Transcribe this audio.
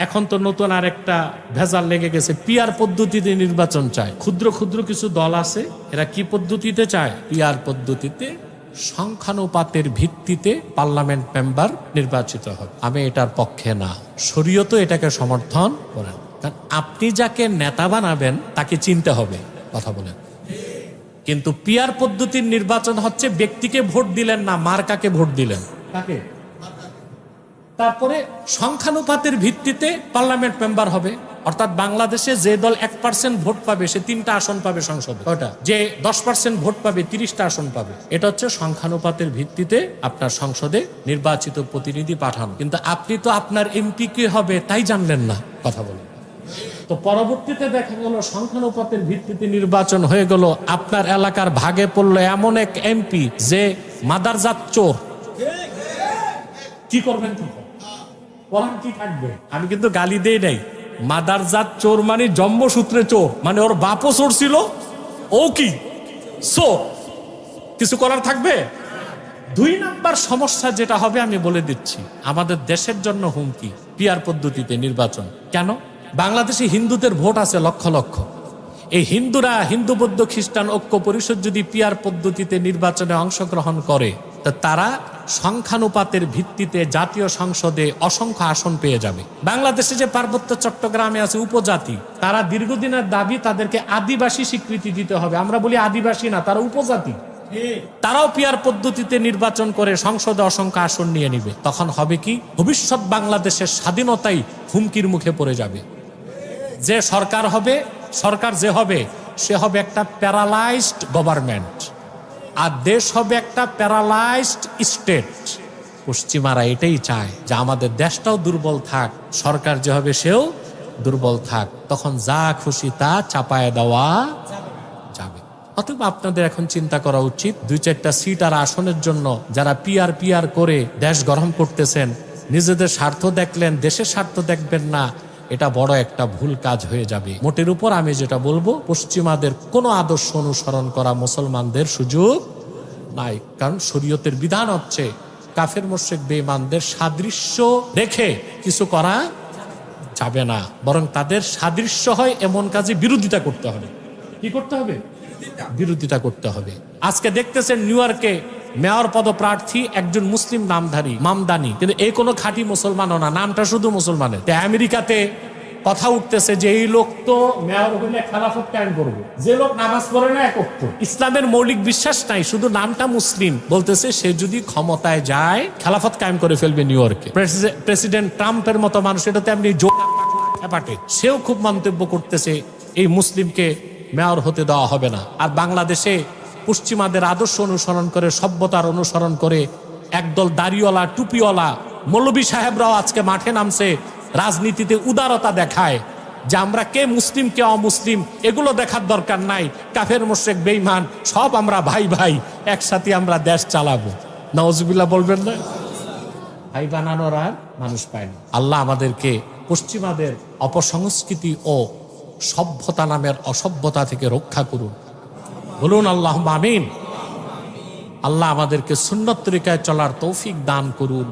এখন তো নতুন আর একটা ভেজাল লেগে গেছে, পিআর পদ্ধতিতে নির্বাচন চায়। ক্ষুদ্র ক্ষুদ্র কিছু দল আছে, এরা কি পদ্ধতিতে চায়? পিআর পদ্ধতিতে সংখ্যানুপাতের ভিত্তিতে পার্লামেন্ট মেম্বার নির্বাচিত হবে। আমি এটার পক্ষে না, শরীয়তও এটাকে সমর্থন করেন। কারণ আপনি যাকে নেতা বানাবেন তাকে চিনতে হবে, কথা বলেন। কিন্তু পিআর পদ্ধতির নির্বাচন হচ্ছে ব্যক্তিকে ভোট দিলেন না, মার্কাকে ভোট দিলেন। কাকে? তারপরে সংখ্যানুপাতের ভিত্তিতে পার্লামেন্ট মেম্বার হবে, অর্থাৎ বাংলাদেশে যে দল 1% ভোট পাবে সে 3টা আসন পাবে সংসদে, ওটা যে 10% ভোট পাবে 30টা আসন পাবে। এটা হচ্ছে সংখ্যানুপাতের ভিত্তিতে আপনার সংসদে নির্বাচিত প্রতিনিধি পাঠানো। কিন্তু আপনি তো আপনার এমপি কে হবে তাই জানলেন না, কথা বলেন। তো পরবর্তীতে দেখা গেল সংখ্যানুপাতের ভিত্তিতে নির্বাচন হয়ে গেল, আপনার এলাকার ভাগে পড়লো এমন এক এমপি যে মাদারজাত চোর। কি করবেন? কি থাকবে? আমি কিন্তু গালি দেই নাই। মাদারজাত চোর মানে জন্মসূত্রে চোর, মানে ওর বাপও চোর ছিল, ও কি চোর, কিছু করার থাকবে? 2 নাম্বার সমস্যা যেটা হবে আমি বলে দিচ্ছি, আমাদের দেশের জন্য হুমকি পিআর পদ্ধতিতে নির্বাচন। কেন? বাংলাদেশে হিন্দুদের ভোট আছে লক্ষ লক্ষ। এই হিন্দুরা, হিন্দু বৌদ্ধ খ্রিস্টান ঐক্য পরিষদ যদি পিআর পদ্ধতিতে নির্বাচনে অংশগ্রহণ করে, তা তারা সংখ্যানুপাতের ভিত্তিতে জাতীয় সংসদে অসংখ্য আসন পেয়ে যাবে। বাংলাদেশে যে পার্বত্য চট্টগ্রামে আছে উপজাতি, তারা দীর্ঘদিনের দাবি তাদেরকে আদিবাসী স্বীকৃতি দিতে হবে। আমরা বলি আদিবাসী না, তারা উপজাতি। তারাও পিআর পদ্ধতিতে নির্বাচন করে সংসদে অসংখ্য আসন নিয়ে নিবে। তখন হবে কি? ভবিষ্যৎ বাংলাদেশের স্বাধীনতাই হুমকির মুখে পড়ে যাবে। যে সরকার হবে, সরকার যে হবে সে হবে একটা প্যারালাইজড গভর্নমেন্ট, আর দেশ হবে একটা প্যারালাইজড স্টেট। পশ্চিমারা এটাই চায় যে আমাদের দেশটাও দুর্বল থাক, সরকার যে হবে সেও দুর্বল থাক, তখন যা খুশি তা চাপায় দেওয়া যাবে। অথবা আপনাদের এখন চিন্তা করা উচিত, 2-4টা সিট আর আসনের জন্য যারা পিআর করে দেশ গরম করতেছেন, নিজেদের স্বার্থ দেখলেন, দেশের স্বার্থ দেখবেন না, এটা বড় একটা ভুল কাজ হয়ে যাবে। মোটের উপর আমি যেটা বলবো, পশ্চিমাদের কোনো আদর্শ অনুসরণ করা মুসলমানদের সুযোগ নাই। কারণ শরীয়তের বিধান হচ্ছে কাফের মুশরিক বেঈমানদের সাদৃশ্য রেখে কিছু করা যাবে না, বরং তাদের সাদৃশ্য হয় এমন কাজে বিরোধিতা করতে হবে। কি করতে হবে? বিরোধিতা করতে হবে। আজকে দেখতেছেন নিউ ইয়র্কে মেয়র পদপ্রার্থী একজন মুসলিম নামধারী মামদানি, কিন্তু এই কোনো খাঁটি মুসলমানও না, নামটা শুধু মুসলমানের। আমেরিকাতে কথা উঠতেছে যে এই লোক তো মেয়র হইলে খেলাফত কায়েম করবে, যে লোক নামাজ পড়ে না, একত্র ইসলামের মৌলিক বিশ্বাস নাই, শুধু নামটা মুসলিম, বলতেছে সে যদি ক্ষমতায় যায় খেলাফত কায়েম করে ফেলবে নিউ ইয়র্কে। প্রেসিডেন্ট ট্রাম্পের মতো মানুষ, এটা তেমনি পাটে, সেও খুব মন্তব্য করতেছে এই মুসলিমকে মেয়র হতে দেওয়া হবে না। আর বাংলাদেশে পশ্চিমাদের আদর্শ অনুসরণ করে, সভ্যতার অনুসরণ করে একদল দাড়িওয়ালা টুপিওয়ালা মৌলবী সাহেবরাও আজকে মাঠে নামছে, রাজনীতিতে উদারতা দেখায় যে আমরা কে মুসলিম কে অমুসলিম এগুলো দেখার দরকার নাই, কাফের মুশরিক বেঈমান সব আমরা ভাই ভাই, একসাথে আমরা দেশ চালাবো। নাউজুবিল্লাহ বলবেন না? ভাই বানানোর আর মানুষ পায় না। আল্লাহ আমাদেরকে পশ্চিমাদের অপসংস্কৃতি ও সভ্যতা নামের অসভ্যতা থেকে রক্ষা করুন, বলুন আল্লাহুম্মা আমিন। আল্লাহ আমাদেরকে সুন্নত তরিকায় চলার তৌফিক দান করুন।